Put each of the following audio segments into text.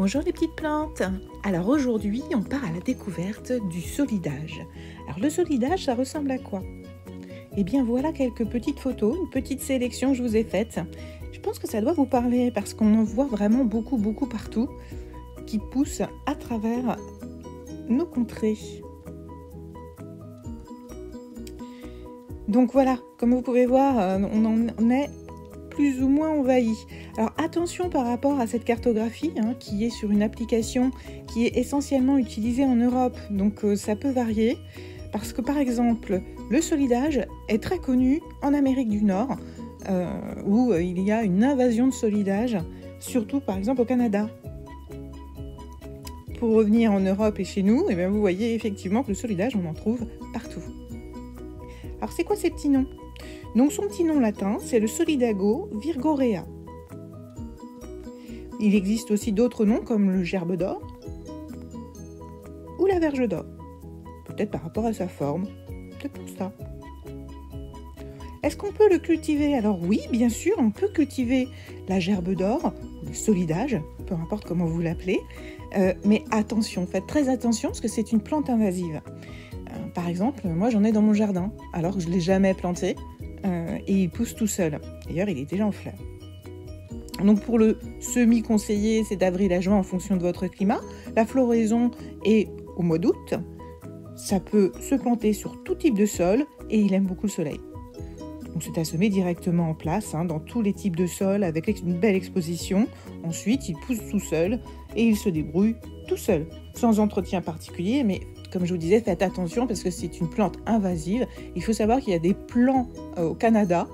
Bonjour les petites plantes. Alors aujourd'hui, on part à la découverte du solidage. Alors le solidage, ça ressemble à quoi? Eh bien voilà quelques petites photos, une petite sélection que je vous ai faite. Je pense que ça doit vous parler parce qu'on en voit vraiment beaucoup partout qui poussent à travers nos contrées. Donc voilà, comme vous pouvez voir, on en est plus ou moins envahi. Alors attention par rapport à cette cartographie qui est sur une application qui est essentiellement utilisée en Europe, donc ça peut varier parce que par exemple le solidage est très connu en Amérique du Nord où il y a une invasion de solidage, surtout par exemple au Canada. Pour revenir en Europe et chez nous, eh bien, vous voyez effectivement que le solidage on en trouve partout. Alors c'est quoi ces petits noms? Donc son petit nom latin, c'est le Solidago virgorea. Il existe aussi d'autres noms comme le gerbe d'or ou la verge d'or. Peut-être par rapport à sa forme, peut-être pour ça. Est-ce qu'on peut le cultiver? Alors oui, bien sûr, on peut cultiver la gerbe d'or, le solidage, peu importe comment vous l'appelez. Mais attention, faites très attention parce que c'est une plante invasive. Par exemple, moi j'en ai dans mon jardin, alors je ne l'ai jamais planté. Et il pousse tout seul. D'ailleurs, il est déjà en fleurs. Donc pour le semi-conseillé, c'est d'avril à juin en fonction de votre climat. La floraison est au mois d'août. Ça peut se planter sur tout type de sol et il aime beaucoup le soleil. Donc c'est à semer directement en place dans tous les types de sols avec une belle exposition. Ensuite, il pousse tout seul et il se débrouille tout seul, sans entretien particulier, mais comme je vous disais, faites attention parce que c'est une plante invasive. Il faut savoir qu'il y a des plans au Canada,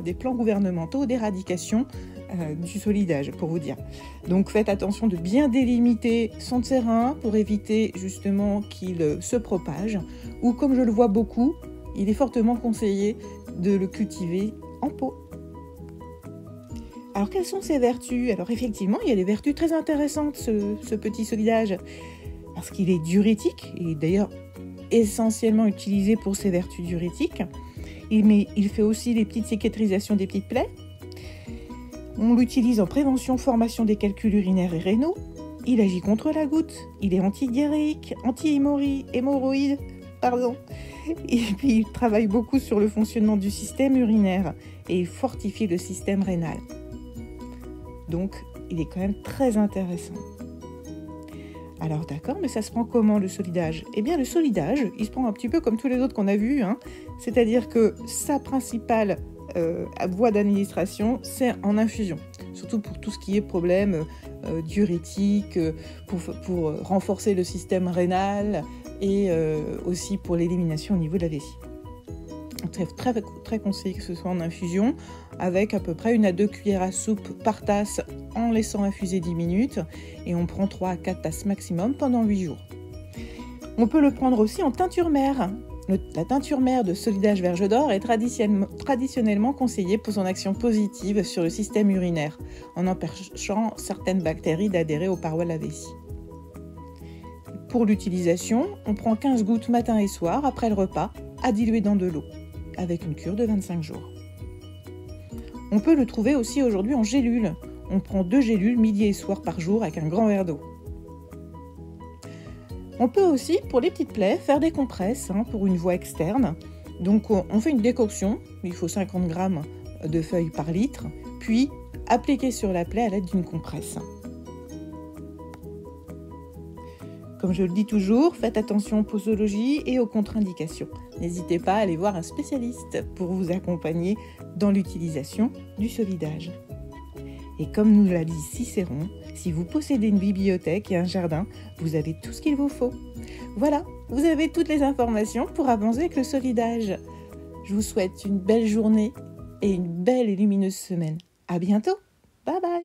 des plans gouvernementaux d'éradication du solidage, pour vous dire. Donc faites attention de bien délimiter son terrain pour éviter justement qu'il se propage. Ou comme je le vois beaucoup, il est fortement conseillé de le cultiver en pot. Alors quelles sont ses vertus? Alors effectivement, il y a des vertus très intéressantes, ce petit solidage. Parce qu'il est diurétique, et d'ailleurs essentiellement utilisé pour ses vertus diurétiques. Il fait aussi les petites cicatrisations des petites plaies. On l'utilise en prévention, formation des calculs urinaires et rénaux. Il agit contre la goutte. Il est antidiarrhéique, anti-hémorroïde, Et puis il travaille beaucoup sur le fonctionnement du système urinaire et il fortifie le système rénal. Donc il est quand même très intéressant. Alors d'accord, mais ça se prend comment le solidage? Eh bien le solidage, il se prend un petit peu comme tous les autres qu'on a vus, c'est-à-dire que sa principale voie d'administration, c'est en infusion, surtout pour tout ce qui est problème diurétique, pour renforcer le système rénal et aussi pour l'élimination au niveau de la vessie. Très conseillé que ce soit en infusion, avec à peu près 1 à 2 cuillères à soupe par tasse en laissant infuser 10 minutes et on prend 3 à 4 tasses maximum pendant 8 jours. On peut le prendre aussi en teinture mère. La teinture mère de solidage verge d'or est traditionnellement conseillée pour son action positive sur le système urinaire, en empêchant certaines bactéries d'adhérer aux parois de la vessie. Pour l'utilisation, on prend 15 gouttes matin et soir après le repas à diluer dans de l'eau, avec une cure de 25 jours. On peut le trouver aussi aujourd'hui en gélule. On prend 2 gélules midi et soir par jour avec un grand verre d'eau. On peut aussi, pour les petites plaies, faire des compresses pour une voie externe. Donc on fait une décoction, il faut 50 g de feuilles par litre, puis appliquer sur la plaie à l'aide d'une compresse. Comme je le dis toujours, faites attention aux posologies et aux contre-indications. N'hésitez pas à aller voir un spécialiste pour vous accompagner dans l'utilisation du solidage. Et comme nous l'a dit Cicéron, si vous possédez une bibliothèque et un jardin, vous avez tout ce qu'il vous faut. Voilà, vous avez toutes les informations pour avancer avec le solidage. Je vous souhaite une belle journée et une belle et lumineuse semaine. À bientôt. Bye bye.